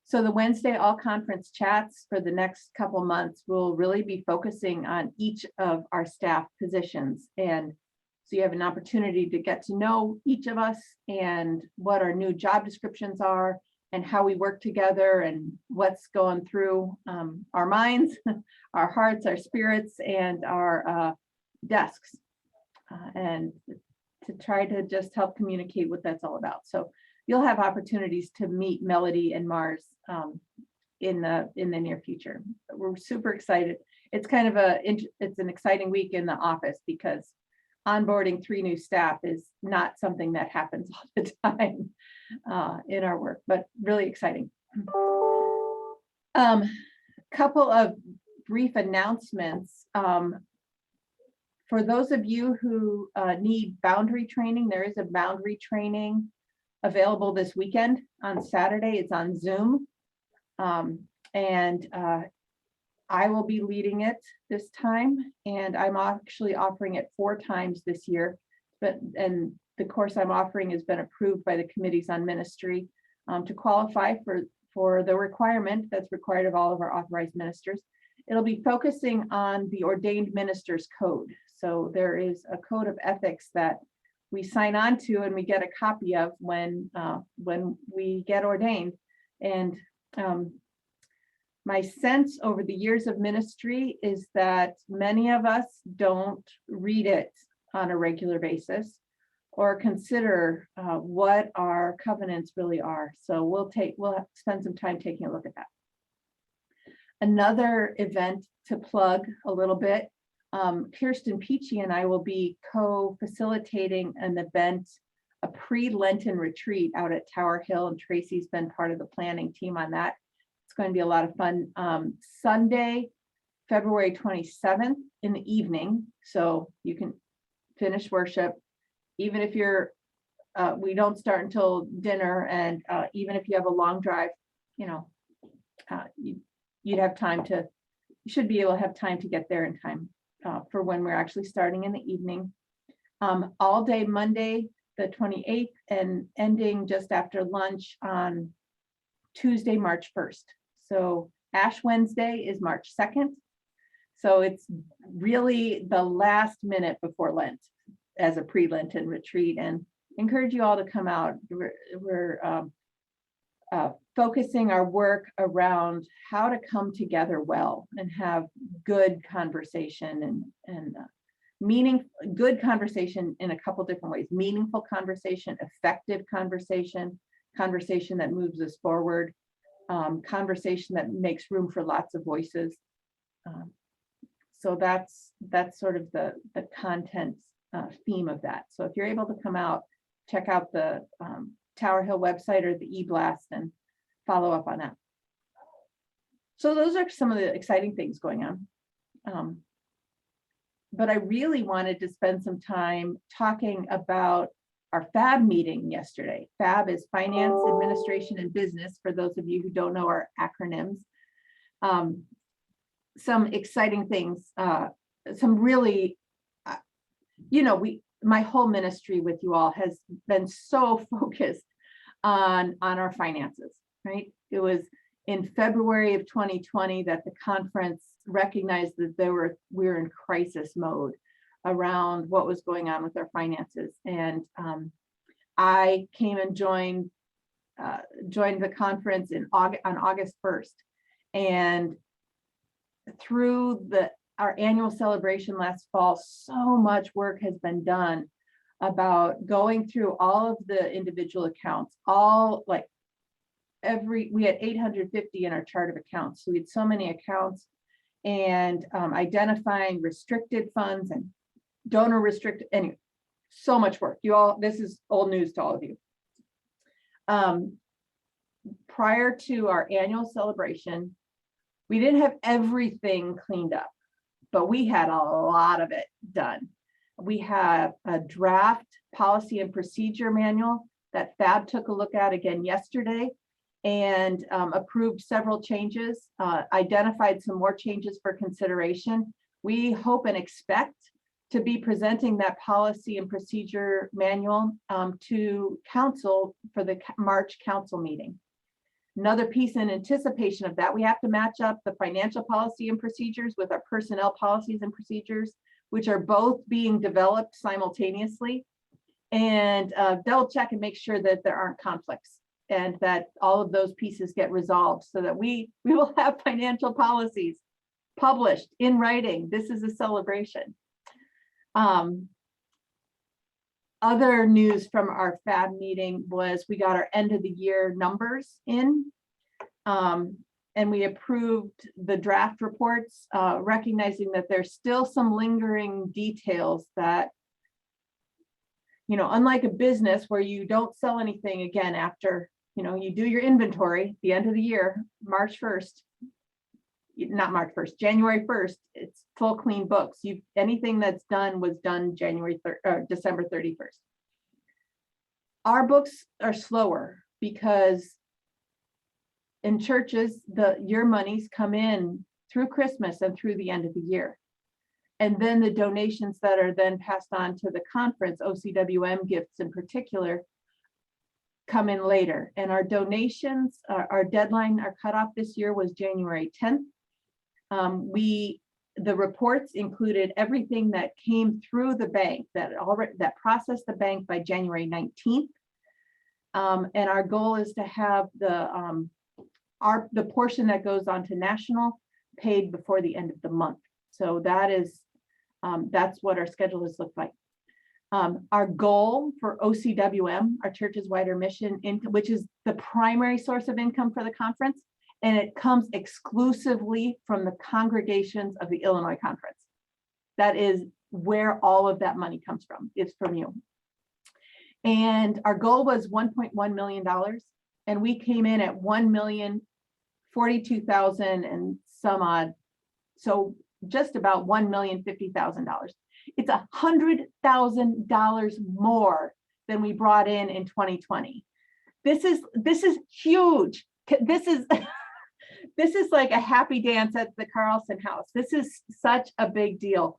So the Wednesday all conference chats for the next couple months will really be focusing on each of our staff positions. And so you have an opportunity to get to know each of us and what our new job descriptions are and how we work together and what's going through our minds, our hearts, our spirits, and our desks. And to try to just help communicate what that's all about. So you'll have opportunities to meet Melody and Mars in the near future. We're super excited. It's kind of it's an exciting week in the office because onboarding 3 new staff is not something that happens all the time in our work, but really exciting. Couple of brief announcements. For those of you who need boundary training, there is a boundary training available this weekend on Saturday. It's on Zoom. I will be leading it this time, and I'm actually offering it 4 times this year. And the course I'm offering has been approved by the committees on ministry to qualify for the requirement that's required of all of our authorized ministers. It'll be focusing on the ordained ministers code. So there is a code of ethics that we sign on to and we get a copy of when we get ordained. And my sense over the years of ministry is that many of us don't read it on a regular basis or consider what our covenants really are. So we'll spend some time taking a look at that. Another event to plug a little bit, Kirsten Peachy and I will be co-facilitating an event, a pre-Lenten retreat out at Tower Hill, and Tracy's been part of the planning team on that. It's going to be a lot of fun. Sunday, February 27th in the evening, so you can finish worship, even if we don't start until dinner, and even if you have a long drive, you'd have time you should be able to have time to get there in time for when we're actually starting in the evening. All day Monday, the 28th, and ending just after lunch on Tuesday, March 1st. So Ash Wednesday is March 2nd. So it's really the last minute before Lent as a pre-Lenten retreat, and encourage you all to come out. We're focusing our work around how to come together well and have good conversation and good conversation in a couple different ways: meaningful conversation, effective conversation, conversation that moves us forward, conversation that makes room for lots of voices. So that's sort of the content theme of that. So if you're able to come out, check out the Tower Hill website or the e-blast and follow up on that. So those are some of the exciting things going on. But I really wanted to spend some time talking about our FAB meeting yesterday. FAB is Finance, Administration, and Business, for those of you who don't know our acronyms. Some exciting things, some really, my whole ministry with you all has been so focused on our finances, right? It was in February of 2020 that the conference recognized that we were in crisis mode around what was going on with our finances. And I came and joined the conference on August 1st. And through our annual celebration last fall, so much work has been done about going through all of the individual accounts, we had 850 in our chart of accounts. So we had so many accounts, and identifying restricted funds and donor restricted, anyway, so much work. This is old news to all of you. Prior to our annual celebration, we didn't have everything cleaned up, but we had a lot of it done. We have a draft policy and procedure manual that FAB took a look at again yesterday and approved several changes, identified some more changes for consideration. We hope and expect to be presenting that policy and procedure manual to council for the March council meeting. Another piece in anticipation of that, we have to match up the financial policy and procedures with our personnel policies and procedures, which are both being developed simultaneously, and double check and make sure that there aren't conflicts and that all of those pieces get resolved so that we will have financial policies published in writing. This is a celebration. Other news from our FAB meeting was we got our end of the year numbers in, and we approved the draft reports, recognizing that there's still some lingering details that, you know, unlike a business where you don't sell anything again after, you know, you do your inventory at the end of the year, March 1st, not March 1st, January 1st, it's full clean books. Anything that's done was done December 31st. Our books are slower because in churches, your monies come in through Christmas and through the end of the year. And then the donations that are then passed on to the conference, OCWM gifts in particular, come in later. And our donations, our deadline, our cutoff this year was January 10th. The reports included everything that came through the bank that processed the bank by January 19th. And our goal is to have the portion that goes on to national paid before the end of the month. So that's what our schedule has looked like. Our goal for OCWM, our church's wider mission, which is the primary source of income for the conference, and it comes exclusively from the congregations of the Illinois Conference. That is where all of that money comes from. It's from you. And our goal was $1.1 million, and we came in at $1,042,000 and some odd. So just about $1,050,000. It's $100,000 more than we brought in 2020. This is huge. This is this is like a happy dance at the Carlson House. This is such a big deal.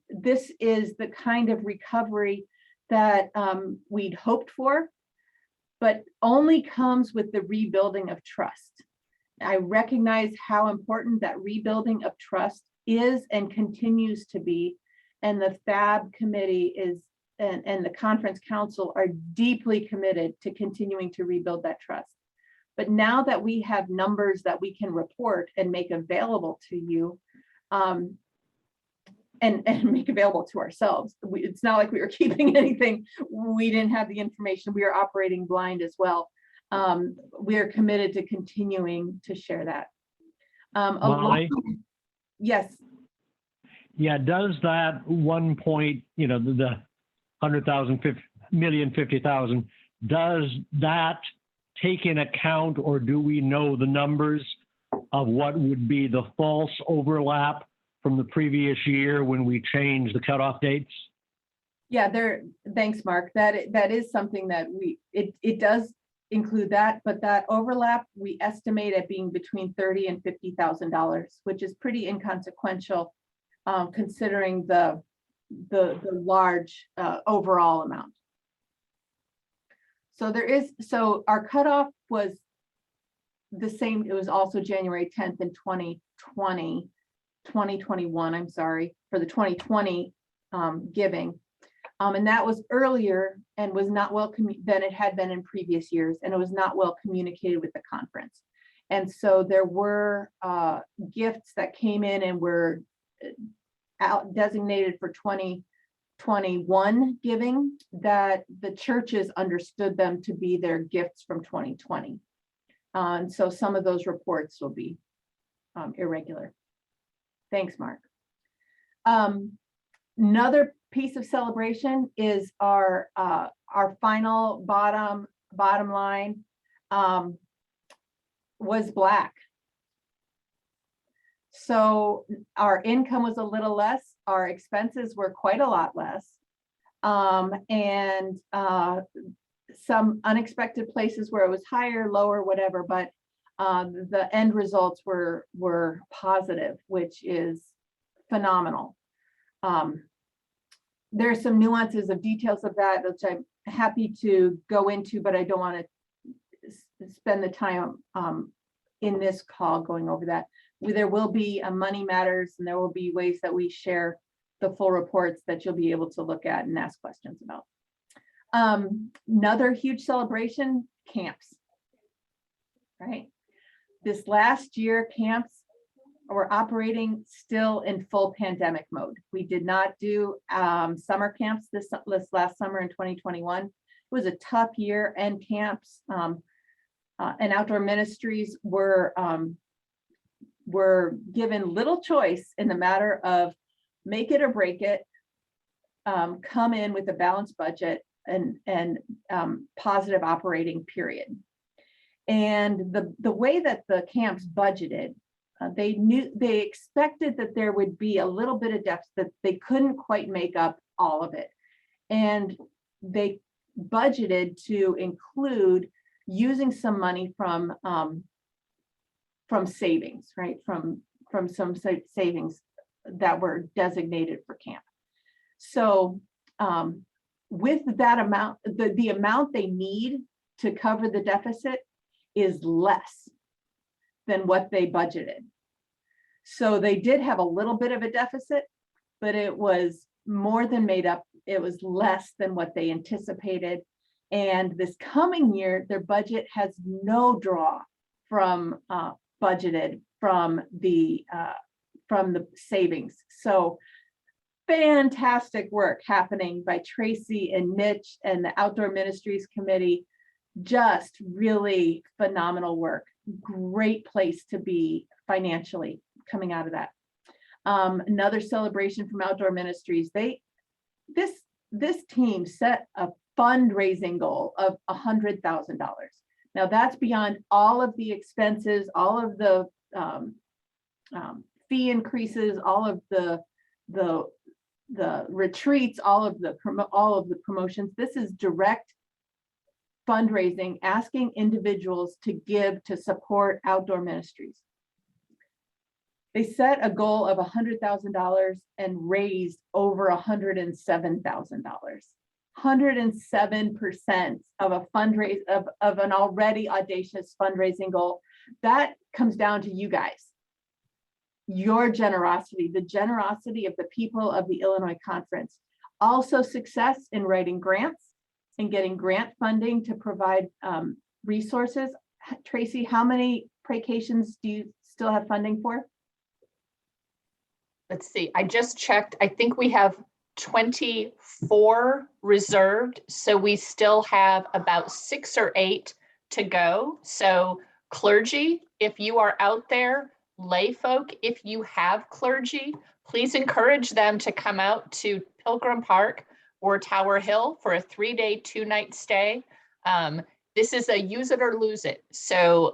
This is the kind of recovery that we'd hoped for, but only comes with the rebuilding of trust. I recognize how important that rebuilding of trust is and continues to be. And the FAB committee and the conference council are deeply committed to continuing to rebuild that trust. But now that we have numbers that we can report and make available to you, and make available to ourselves, it's not like we were keeping anything. We didn't have the information. We are operating blind as well. We are committed to continuing to share that. Molly? Yes. Yeah, does that 1 point, the 100,000, $1,050,000, does that take in account, or do we know the numbers of what would be the false overlap from the previous year when we changed the cutoff dates? Yeah, thanks, Mark. That is something that it does include that, but that overlap we estimate at being between $30,000 and $50,000, which is pretty inconsequential considering the large overall amount. So our cutoff was the same. It was also January 10th in 2021, I'm sorry, for the 2020 giving. And that was earlier and was not well than it had been in previous years, and it was not well communicated with the conference. And so there were gifts that came in and were designated for 2021 giving that the churches understood them to be their gifts from 2020. And so some of those reports will be irregular. Thanks, Mark. Another piece of celebration is our final bottom line was black. So our income was a little less, our expenses were quite a lot less, and some unexpected places where it was higher, lower, whatever, but the end results were positive, which is phenomenal. There's some nuances of details of that, which I'm happy to go into, but I don't want to spend the time in this call going over that. There will be money matters, and there will be ways that we share the full reports that you'll be able to look at and ask questions about. Another huge celebration, camps, right? This last year, camps were operating still in full pandemic mode. We did not do summer camps this last summer in 2021. It was a tough year, and camps and outdoor ministries were given little choice in the matter of make it or break it, come in with a balanced budget and positive operating period. And the way that the camps budgeted, they expected that there would be a little bit of deficit, that they couldn't quite make up all of it. And they budgeted to include using some money from savings, right? From some savings that were designated for camp. So with that amount, the amount they need to cover the deficit is less than what they budgeted. So they did have a little bit of a deficit, but it was more than made up. It was less than what they anticipated. And this coming year, their budget has no draw from budgeted from the savings. So fantastic work happening by Tracy and Mitch and the Outdoor Ministries Committee. Just really phenomenal work. Great place to be financially coming out of that. Another celebration from Outdoor Ministries. This team set a fundraising goal of $100,000. Now that's beyond all of the expenses, all of the fee increases, all of the retreats, all of the promotions. This is direct fundraising, asking individuals to give to support Outdoor Ministries. They set a goal of $100,000 and raised over $107,000. 107% of a fundraise of an already audacious fundraising goal. That comes down to you guys. Your generosity, the generosity of the people of the Illinois Conference. Also success in writing grants and getting grant funding to provide resources. Tracy, how many placations do you still have funding for? Let's see, I just checked. I think we have 24 reserved. So we still have about 6 or 8 to go. So clergy, if you are out there, lay folk, if you have clergy, please encourage them to come out to Pilgrim Park or Tower Hill for a 3-day, 2-night stay. This is a use it or lose it. So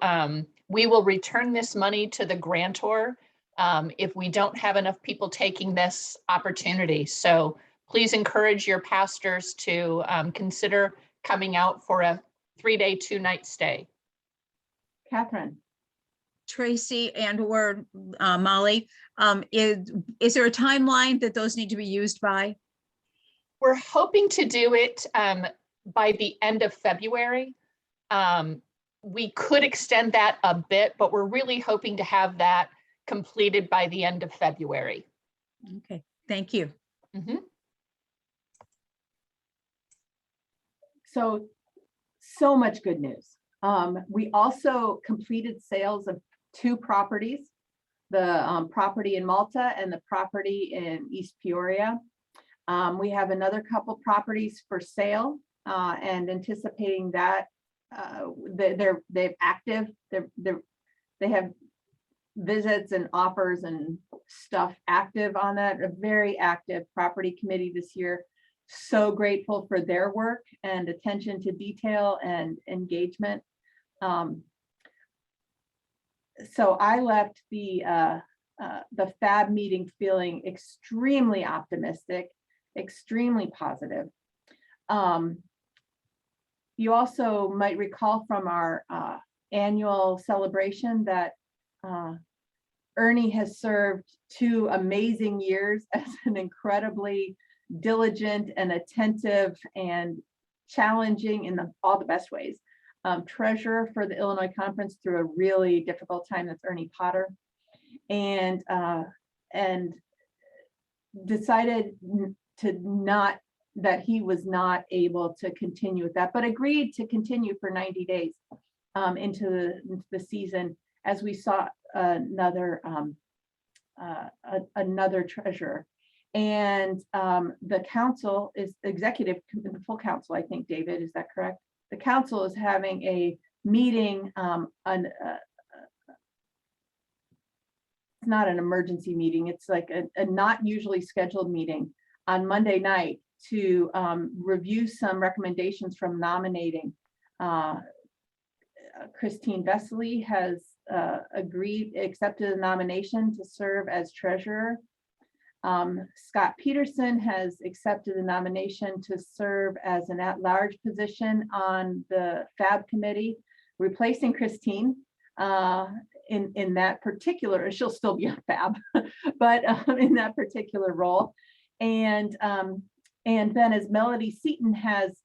we will return this money to the grantor if we don't have enough people taking this opportunity. So please encourage your pastors to consider coming out for a 3-day, 2-night stay. Catherine. Tracy and or Molly, is there a timeline that those need to be used by? We're hoping to do it by the end of February. We could extend that a bit, but we're really hoping to have that completed by the end of February. Okay, thank you. Mm-hmm. So much good news. We also completed sales of 2 properties, the property in Malta and the property in East Peoria. We have another couple properties for sale and anticipating that they're active. They have visits and offers and stuff active on that. A very active property committee this year. So grateful for their work and attention to detail and engagement. So I left the FAB meeting feeling extremely optimistic, extremely positive. You also might recall from our annual celebration that Ernie has served 2 amazing years as an incredibly diligent and attentive and challenging in all the best ways treasurer for the Illinois Conference through a really difficult time. That's Ernie Potter. And decided that he was not able to continue with that, but agreed to continue for 90 days into the season as we saw another treasurer. And the council is executive, the full council, I think, David, is that correct? The council is having a meeting, it's not an emergency meeting, it's like a not usually scheduled meeting on Monday night to review some recommendations from nominating. Christine Vesely has accepted the nomination to serve as treasurer. Scott Peterson has accepted the nomination to serve as an at-large position on the FAB committee, replacing Christine in that particular, she'll still be on FAB, but in that particular role. And then as Melody Seaton has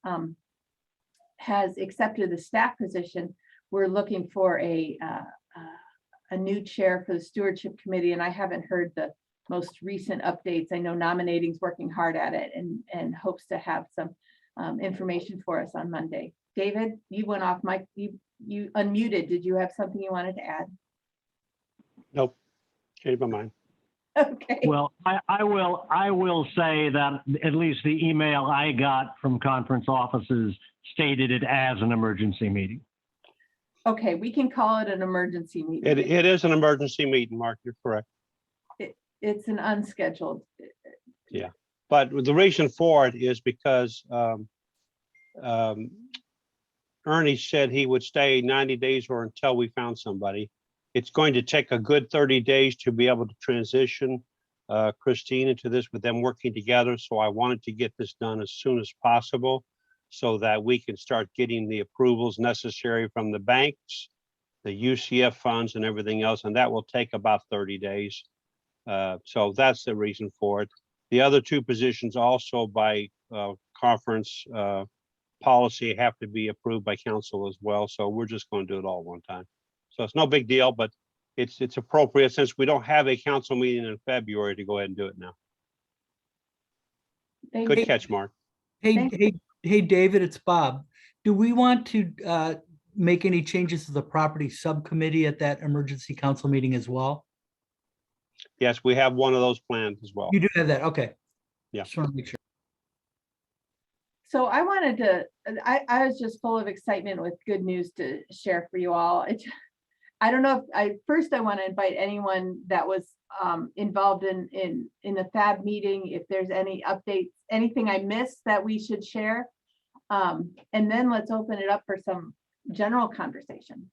accepted the staff position, we're looking for a new chair for the stewardship committee, and I haven't heard the most recent updates. I know nominating's working hard at it and hopes to have some information for us on Monday. David, you went off mic, you unmuted. Did you have something you wanted to add? Nope, changed my mind. Okay. Well, I will say that at least the email I got from conference offices stated it as an emergency meeting. Okay, we can call it an emergency meeting. It is an emergency meeting, Mark, you're correct. It's an unscheduled. Yeah, but the reason for it is because Ernie said he would stay 90 days or until we found somebody. It's going to take a good 30 days to be able to transition Christine into this with them working together. So I wanted to get this done as soon as possible so that we can start getting the approvals necessary from the banks, the UCF funds and everything else. And that will take about 30 days. So that's the reason for it. The other two positions also by conference policy have to be approved by council as well. So we're just going to do it all one time. So it's no big deal, but it's appropriate since we don't have a council meeting in February to go ahead and do it now. Good catch, Mark. Hey, David, it's Bob. Do we want to make any changes to the property subcommittee at that emergency council meeting as well? Yes, we have one of those planned as well. You do have that, okay. Yeah. Just want to make sure. So I wanted to, I was just full of excitement with good news to share for you all. I don't know if I want to invite anyone that was involved in the FAB meeting, if there's any updates, anything I missed that we should share. And then let's open it up for some general conversation.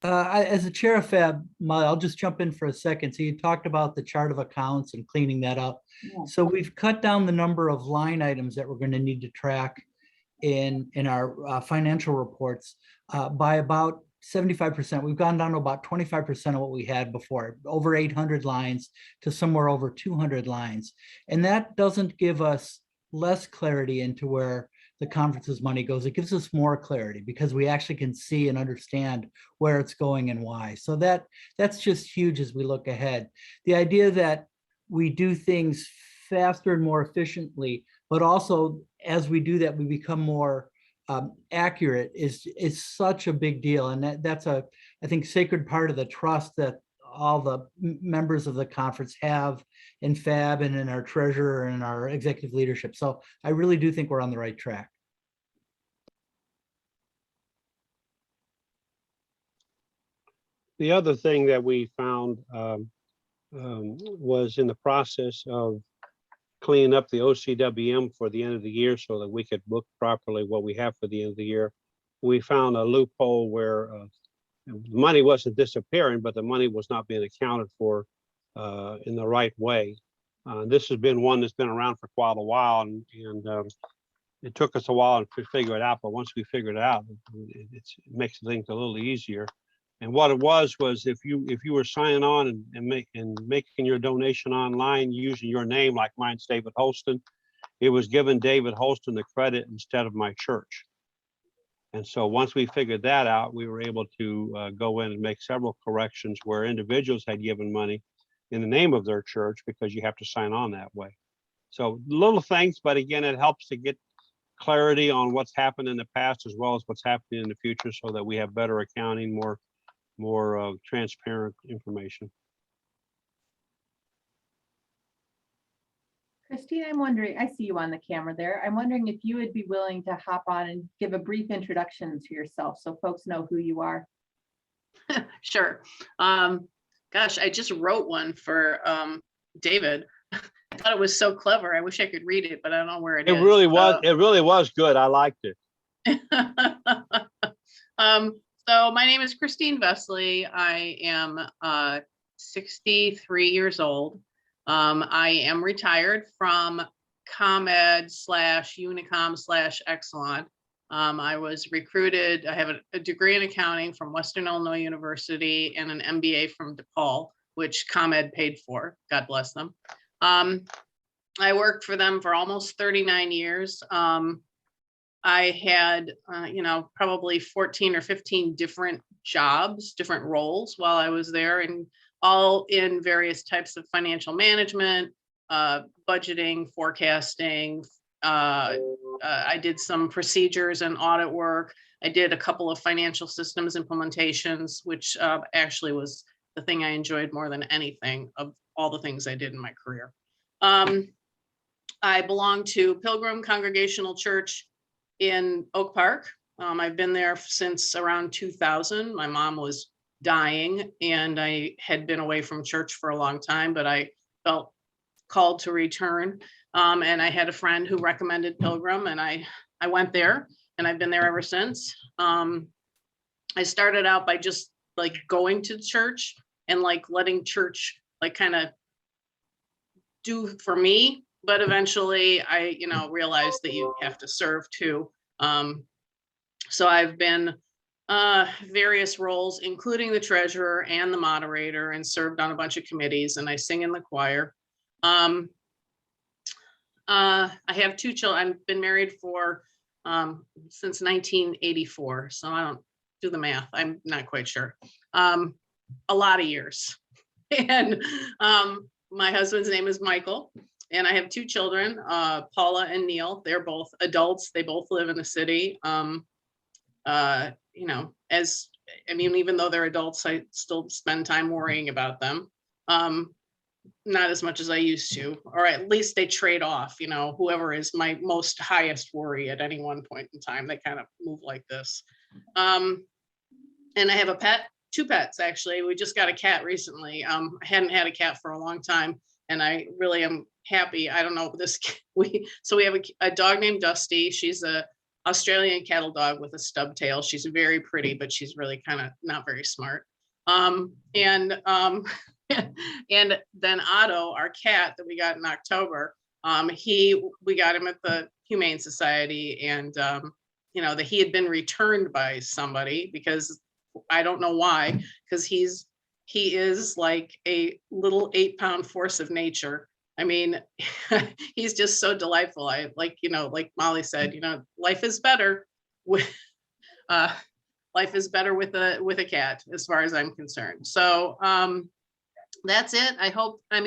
As the chair of FAB, I'll just jump in for a second. So you talked about the chart of accounts and cleaning that up. Yeah. So we've cut down the number of line items that we're going to need to track in our financial reports by about 75%. We've gone down to about 25% of what we had before, over 800 lines to somewhere over 200 lines. And that doesn't give us less clarity into where the conference's money goes. It gives us more clarity because we actually can see and understand where it's going and why. So that's just huge as we look ahead. The idea that we do things faster and more efficiently, but also as we do that, we become more accurate is such a big deal. And that's I think, sacred part of the trust that all the members of the conference have in FAB and in our treasurer and our executive leadership. So I really do think we're on the right track. The other thing that we found was in the process of cleaning up the OCWM for the end of the year so that we could book properly what we have for the end of the year. We found a loophole where the money wasn't disappearing, but the money was not being accounted for in the right way. This has been one that's been around for quite a while, and it took us a while to figure it out. But once we figured it out, it makes things a little easier. And what it was if you were signing on and making your donation online using your name, like mine's David Holston, it was giving David Holston the credit instead of my church. And so once we figured that out, we were able to go in and make several corrections where individuals had given money in the name of their church, because you have to sign on that way. So little things, but again, it helps to get clarity on what's happened in the past as well as what's happening in the future, so that we have better accounting, more transparent information. Christine, I'm wondering, I see you on the camera there. I'm wondering if you would be willing to hop on and give a brief introduction to yourself so folks know who you are. Sure. Gosh, I just wrote one for David. I thought it was so clever. I wish I could read it, but I don't know where it is. It really was good. I liked it. So my name is Christine Vesley. I am 63 years old. I am retired from ComEd / Unicom / Exelon. I was recruited. I have a degree in accounting from Western Illinois University and an MBA from DePaul, which ComEd paid for. God bless them. I worked for them for almost 39 years. I had, probably 14 or 15 different jobs, different roles while I was there, and all in various types of financial management, budgeting, forecasting. I did some procedures and audit work. I did a couple of financial systems implementations, which actually was the thing I enjoyed more than anything of all the things I did in my career. I belong to Pilgrim Congregational Church in Oak Park. I've been there since around 2000. My mom was dying and I had been away from church for a long time, but I felt called to return. And I had a friend who recommended Pilgrim, and I went there, and I've been there ever since. I started out by just like going to church and like letting church like kind of do for me, but eventually I realized that you have to serve too. So I've been various roles, including the treasurer and the moderator, and served on a bunch of committees, and I sing in the choir. I have 2 children. I've been married for since 1984, so I don't do the math. I'm not quite sure. A lot of years. And my husband's name is Michael, and I have 2 children, Paula and Neil. They're both adults. They both live in the city. Even though they're adults, I still spend time worrying about them. Not as much as I used to, or at least they trade off, whoever is my most highest worry at any one point in time, they kind of move like this. And I have a pet, 2 pets, actually. We just got a cat recently. I hadn't had a cat for a long time, and I really am happy. I don't know this. We have a dog named Dusty. She's a Australian cattle dog with a stub tail. She's very pretty, but she's really kind of not very smart. And then Otto, our cat that we got in October, we got him at the Humane Society, and that he had been returned by somebody, because I don't know why, because he is like a little 8-pound force of nature. I mean, he's just so delightful. I like Molly said, life is better with life is better with a cat, as far as I'm concerned. So that's it. I hope. I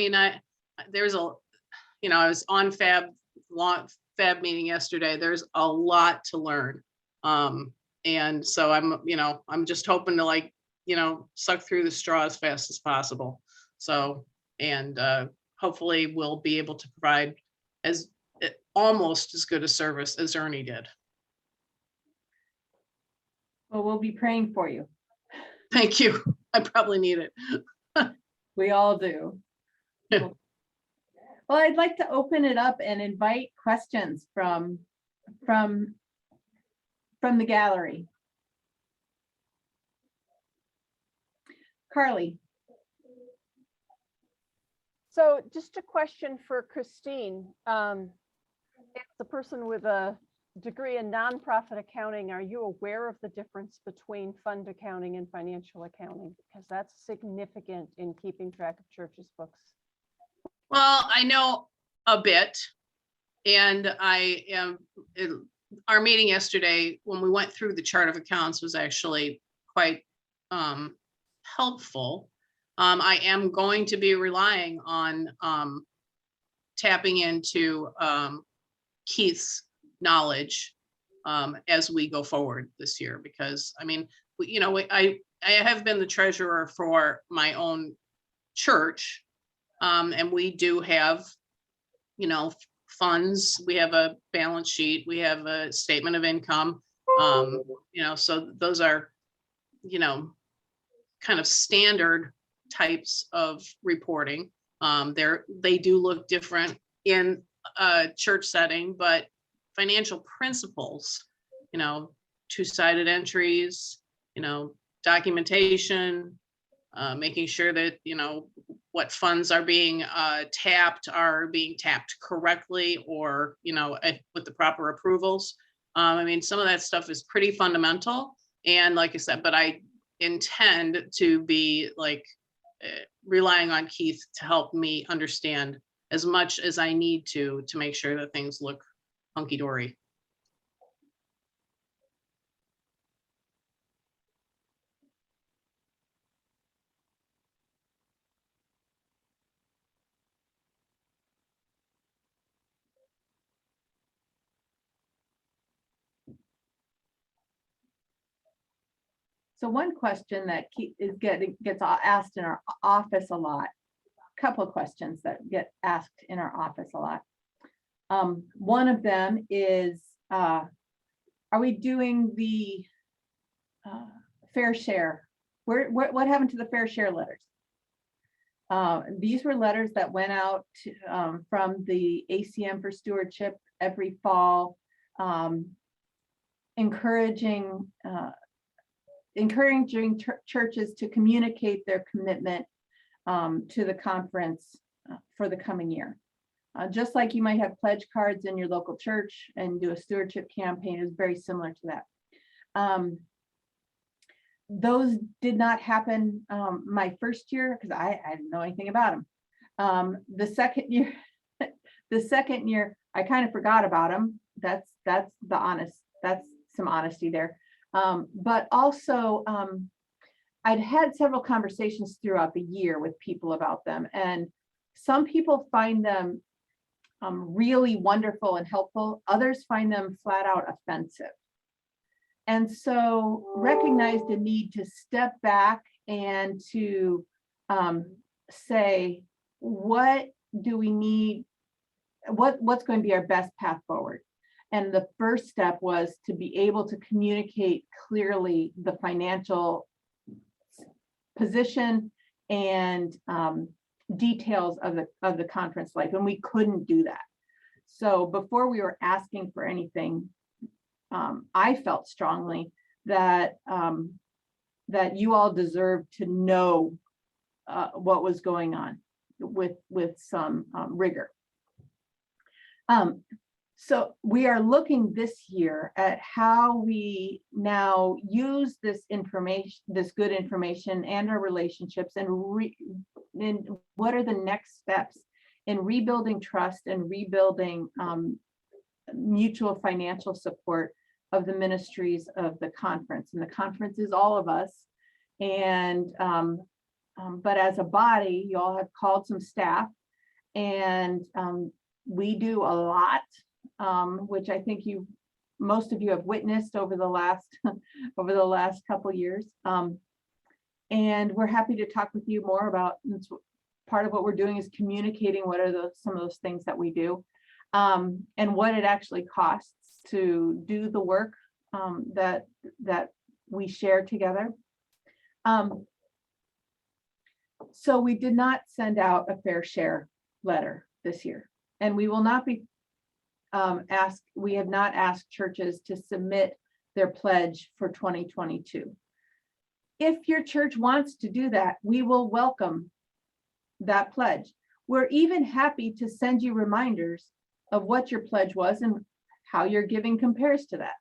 was on FAB meeting yesterday. There's a lot to learn, and so I'm just hoping to suck through the straw as fast as possible. So hopefully we'll be able to provide almost as good a service as Ernie did. Well, we'll be praying for you. Thank you. I probably need it. We all do. Well, I'd like to open it up and invite questions from the gallery. Carly. So just a question for Christine. As a person with a degree in nonprofit accounting, are you aware of the difference between fund accounting and financial accounting? Because that's significant in keeping track of churches' books. Well, I know a bit. And our meeting yesterday, when we went through the chart of accounts, was actually quite helpful. I am going to be relying on tapping into Keith's knowledge as we go forward this year, because I mean, I have been the treasurer for my own church, and we do have, funds. We have a balance sheet. We have a statement of income. So those are, kind of standard types of reporting. They do look different in a church setting, but financial principles, two-sided entries, documentation, making sure that, what funds are being tapped correctly, or, with the proper approvals. I mean, some of that stuff is pretty fundamental. And like I said, but I intend to be relying on Keith to help me understand as much as I need to make sure that things look hunky-dory. So one question that gets asked in our office a lot, a couple of questions that get asked in our office a lot. One of them is, are we doing the fair share? What happened to the fair share letters? These were letters that went out from the ACM for Stewardship every fall, encouraging churches to communicate their commitment to the conference for the coming year. Just like you might have pledge cards in your local church and do a stewardship campaign, is very similar to that. Those did not happen my first year because I didn't know anything about them. The second year, I kind of forgot about them. That's some honesty there. But also, I'd had several conversations throughout the year with people about them, and some people find them really wonderful and helpful. Others find them flat out offensive. And so recognized the need to step back and to say, what do we need? What's going to be our best path forward? And the first step was to be able to communicate clearly the financial position and details of the conference life, and we couldn't do that. So before we were asking for anything, I felt strongly that that you all deserve to know what was going on with some rigor. So we are looking this year at how we now use this information, this good information, and our relationships, and what are the next steps in rebuilding trust and rebuilding mutual financial support of the ministries of the conference. And the conference is all of us. And but as a body, you all have called some staff, and we do a lot. Which I think most of you have witnessed over the last couple years, and we're happy to talk with you more about. Part of what we're doing is communicating what are some of those things that we do, and what it actually costs to do the work that we share together. So we did not send out a fair share letter this year, and we will not be. We have not asked churches to submit their pledge for 2022. If your church wants to do that, we will welcome that pledge. We're even happy to send you reminders of what your pledge was and how your giving compares to that.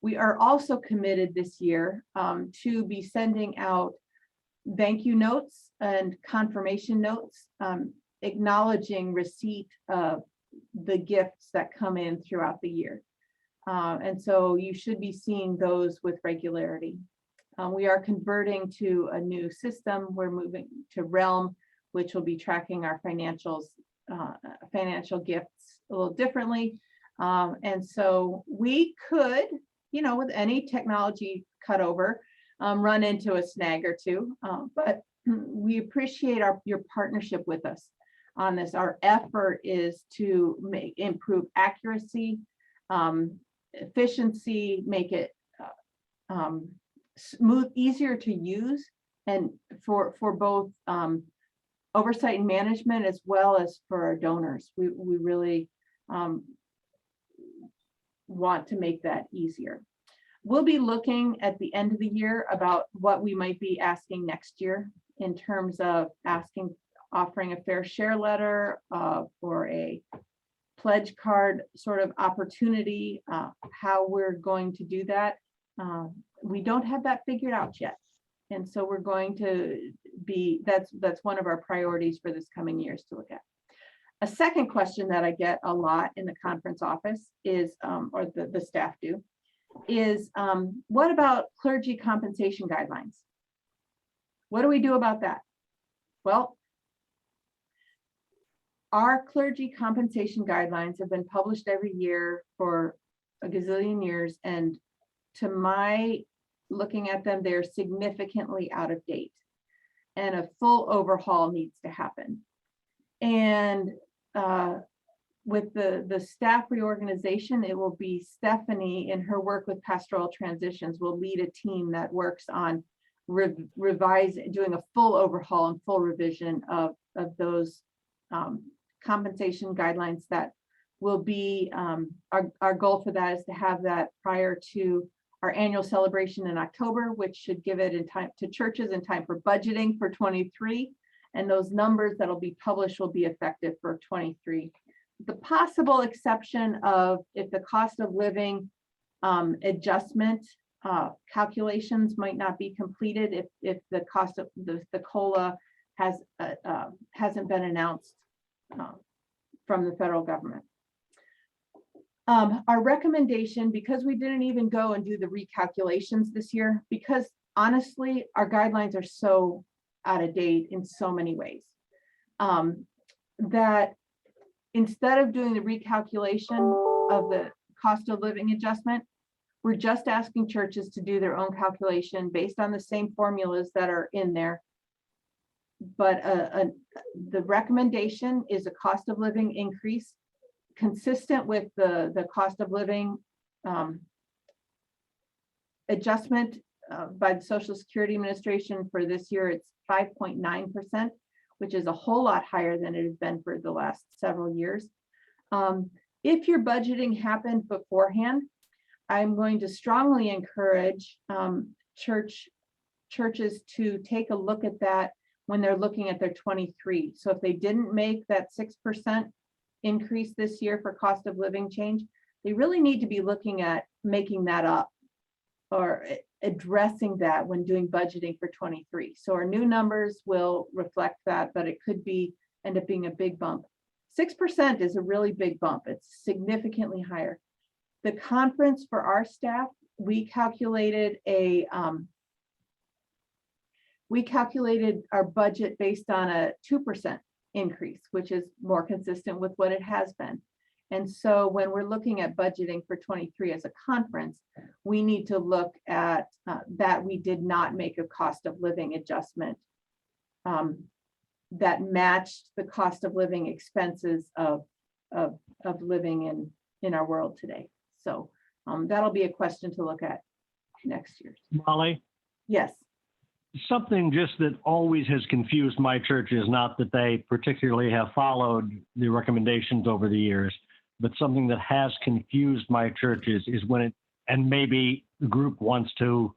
We are also committed this year to be sending out thank you notes and confirmation notes, acknowledging receipt of the gifts that come in throughout the year. And so you should be seeing those with regularity. We are converting to a new system. We're moving to Realm, which will be tracking our financials, financial gifts a little differently. And so we could, you know, with any technology cutover, run into a snag or two, but we appreciate your partnership with us on this. Our effort is to improve accuracy, efficiency, make it smooth, easier to use, and for both oversight and management, as well as for our donors. We really want to make that easier. We'll be looking at the end of the year about what we might be asking next year in terms of offering a fair share letter or a pledge card sort of opportunity, how we're going to do that. We don't have that figured out yet. And so we're going to be, that's one of our priorities for this coming years to look at. A second question that I get a lot in the conference office is, or the staff do, is what about clergy compensation guidelines? What do we do about that? Well, our clergy compensation guidelines have been published every year for a gazillion years, and to my looking at them, they're significantly out of date, and a full overhaul needs to happen. And with the staff reorganization, it will be Stephanie, in her work with pastoral transitions, will lead a team that works on doing a full overhaul and full revision of those compensation guidelines. That will be our goal for that is to have that prior to our annual celebration in October, which should give it in time to churches in time for budgeting for 23. And those numbers that'll be published will be effective for 23. The possible exception of if the cost of living adjustment calculations might not be completed if the cost of the COLA hasn't been announced from the federal government. Our recommendation, because we didn't even go and do the recalculations this year, because honestly, our guidelines are so out of date in so many ways, that instead of doing the recalculation of the cost of living adjustment, we're just asking churches to do their own calculation based on the same formulas that are in there. But the recommendation is a cost of living increase consistent with the cost of living adjustment by the Social Security Administration for this year. It's 5.9%, which is a whole lot higher than it has been for the last several years. If your budgeting happened beforehand, I'm going to strongly encourage churches to take a look at that when they're looking at their 23. So if they didn't make that 6% increase this year for cost of living change, they really need to be looking at making that up or addressing that when doing budgeting for 23. So our new numbers will reflect that, but it could end up being a big bump. 6% is a really big bump. It's significantly higher. The conference for our staff, we calculated our budget based on a 2% increase, which is more consistent with what it has been. And so when we're looking at budgeting for 23 as a conference, we need to look at that we did not make a cost of living adjustment that matched the cost of living expenses of living in our world today. So that'll be a question to look at next year. Molly? Yes. Something just that always has confused my church is not that they particularly have followed the recommendations over the years, but something that has confused my churches is when it, and maybe the group wants to,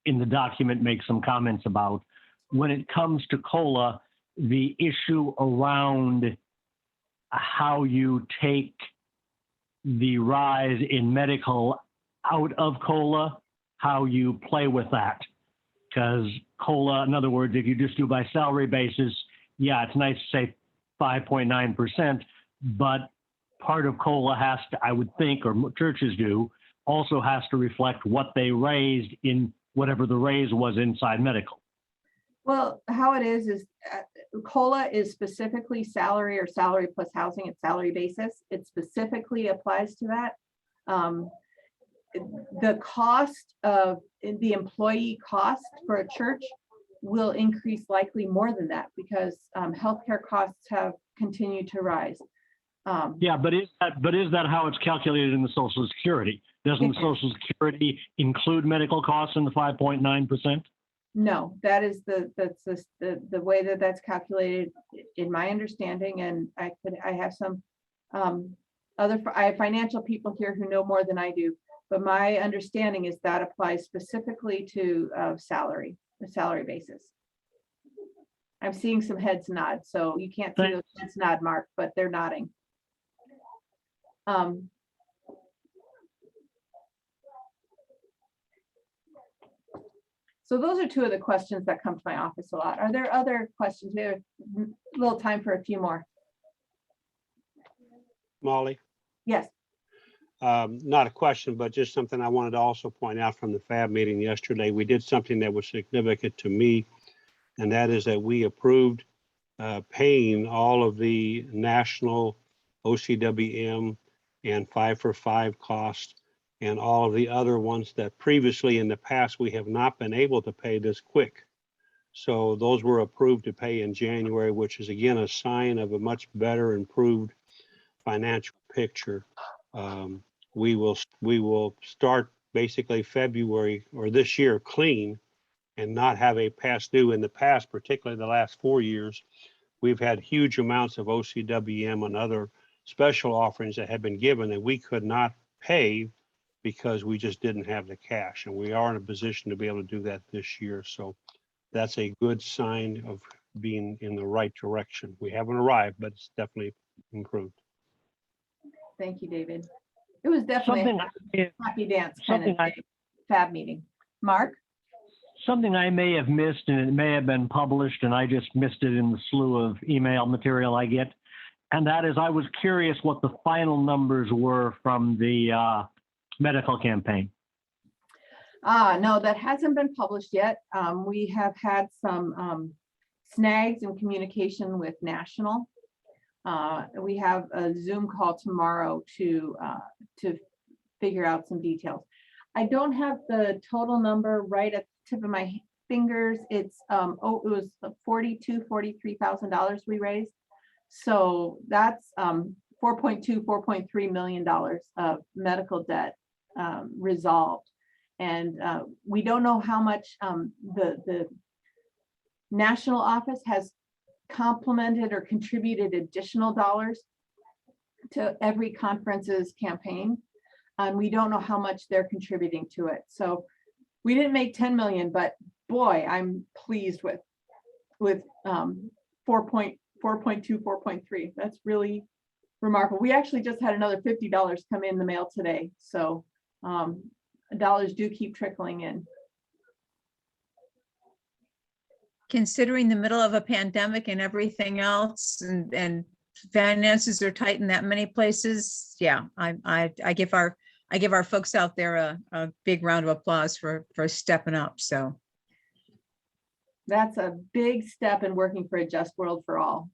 in the document, make some comments about, when it comes to COLA, the issue around how you take the rise in medical out of COLA, how you play with that. Because COLA, in other words, if you just do by salary basis, yeah, it's nice to say 5.9%, but part of COLA has to, I would think, or churches do, also has to reflect what they raised in whatever the raise was inside medical. Well, how it is COLA is specifically salary or salary plus housing at salary basis. It specifically applies to that. The cost of the employee cost for a church will increase likely more than that because healthcare costs have continued to rise. Yeah, but is that how it's calculated in the Social Security? Doesn't Social Security include medical costs in the 5.9%? No, that's the way that that's calculated in my understanding, and I have some I have financial people here who know more than I do, but my understanding is that applies specifically to the salary basis. I'm seeing some heads nod, so you can't see those heads nod, Mark, but they're nodding. So those are two of the questions that come to my office a lot. Are there other questions? We have a little time for a few more. Molly, Yes. not a question, but just something I wanted to also point out from the FAB meeting yesterday. We did something that was significant to me, and that is that we approved paying all of the national OCWM and 5 for 5 costs and all of the other ones that previously in the past we have not been able to pay this quick. So those were approved to pay in January, which is again a sign of a much better improved financial picture. We will start basically February or this year clean and not have a past due. In the past, particularly the last 4 years, we've had huge amounts of OCWM and other special offerings that have been given that we could not pay because we just didn't have the cash, and we are in a position to be able to do that this year. So that's a good sign of being in the right direction. We haven't arrived, but it's definitely improved. Thank you, David. It was definitely a happy dance kind of FAB meeting. Mark? Something I may have missed, and it may have been published, and I just missed it in the slew of email material I get. And that is, I was curious what the final numbers were from the medical campaign. No, that hasn't been published yet. We have had some snags in communication with National. We have a Zoom call tomorrow to figure out some details. I don't have the total number right at the tip of my fingers. It's it was $43,000 we raised. So that's $4.3 million of medical debt resolved. And we don't know how much the national office has complemented or contributed additional dollars to every conference's campaign. And we don't know how much they're contributing to it. So we didn't make 10 million, but boy, I'm pleased with 4.2, 4.3. That's really remarkable. We actually just had another $50 come in the mail today. So dollars do keep trickling in. Considering the middle of a pandemic and everything else, and finances are tight in that many places, yeah, I give our folks out there a big round of applause for stepping up. So that's a big step in working for a just world for all.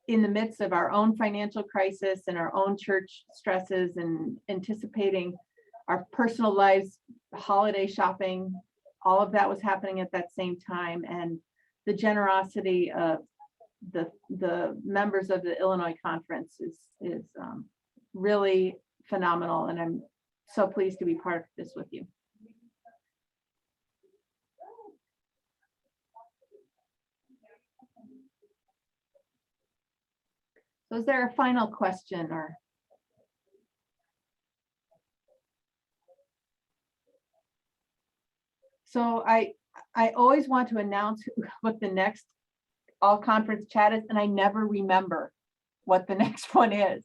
In the midst of our own financial crisis and our own church stresses and anticipating our personal lives, holiday shopping, all of that was happening at that same time. And the generosity of the members of the Illinois Conference is really phenomenal. And I'm so pleased to be part of this with you. So is there a final question or? So I always want to announce what the next all conference chat is, and I never remember what the next one is.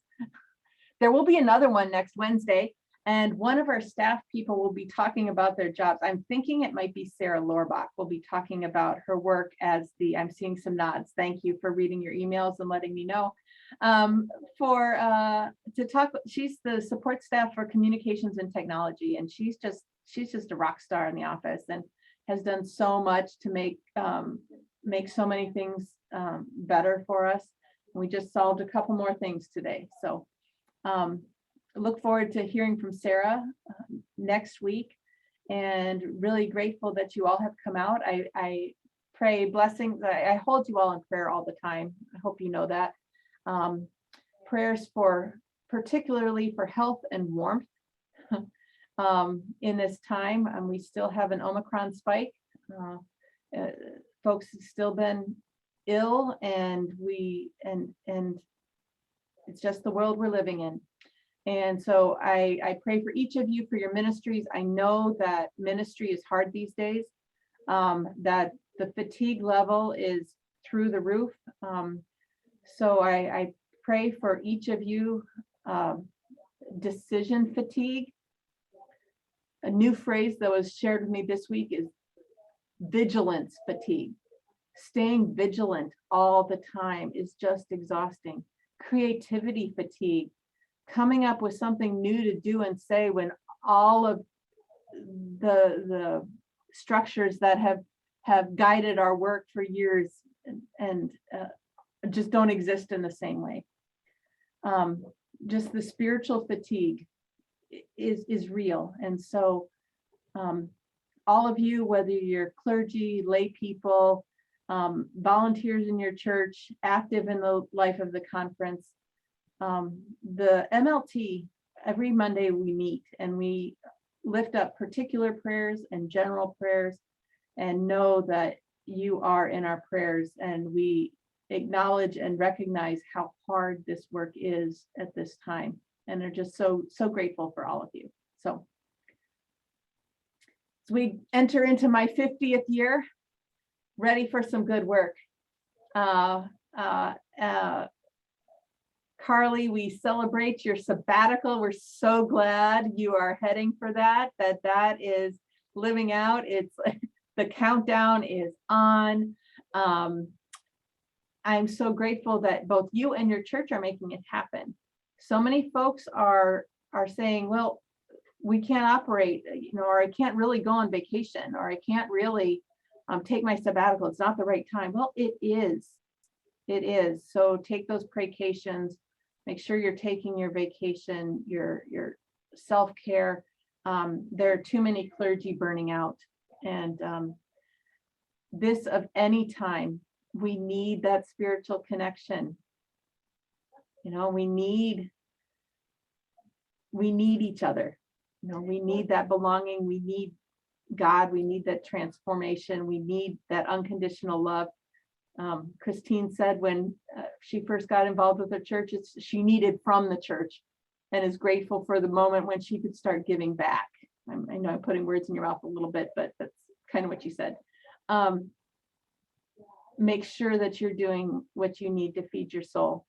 There will be another one next Wednesday, and one of our staff people will be talking about their jobs. I'm thinking it might be Sarah Lorbach will be talking about her work as I'm seeing some nods. Thank you for reading your emails and letting me know. To talk. She's the support staff for communications and technology, and she's just a rock star in the office and has done so much to make so many things better for us. We just solved a couple more things today. So look forward to hearing from Sarah next week, and really grateful that you all have come out. I pray blessings. I hold you all in prayer all the time. I hope you know that. Prayers particularly for health and warmth in this time. And we still have an Omicron spike. Folks have still been ill, and it's just the world we're living in. And so I pray for each of you, for your ministries. I know that ministry is hard these days, that the fatigue level is through the roof. So I pray for each of you. Decision fatigue. A new phrase that was shared with me this week is vigilance fatigue. Staying vigilant all the time is just exhausting. Creativity fatigue. Coming up with something new to do and say when all of the structures that have guided our work for years and just don't exist in the same way. Just the spiritual fatigue is real. And so all of you, whether you're clergy, lay people, volunteers in your church, active in the life of the conference, the MLT, every Monday we meet and we lift up particular prayers and general prayers, and know that you are in our prayers, and we acknowledge and recognize how hard this work is at this time, and are just so grateful for all of you. So as we enter into my 50th year, ready for some good work. Carly, we celebrate your sabbatical. We're so glad you are heading for that is living out. It's the countdown is on. I'm so grateful that both you and your church are making it happen. So many folks are saying, well, we can't operate, or I can't really go on vacation, or I can't really take my sabbatical. It's not the right time. Well, it is. It is. So take those precautions. Make sure you're taking your vacation, your self-care. There are too many clergy burning out. And this of any time, we need that spiritual connection. We need each other. We need that belonging. We need God. We need that transformation. We need that unconditional love. Christine said when she first got involved with the church, she needed from the church, and is grateful for the moment when she could start giving back. I know I'm putting words in your mouth a little bit, but that's kind of what she said. Make sure that you're doing what you need to feed your soul.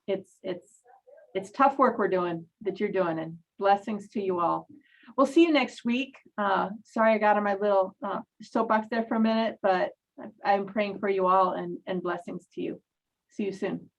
It's tough work you're doing, and blessings to you all. We'll see you next week. Sorry I got on my little soapbox there for a minute, but I'm praying for you all, and blessings to you. See you soon.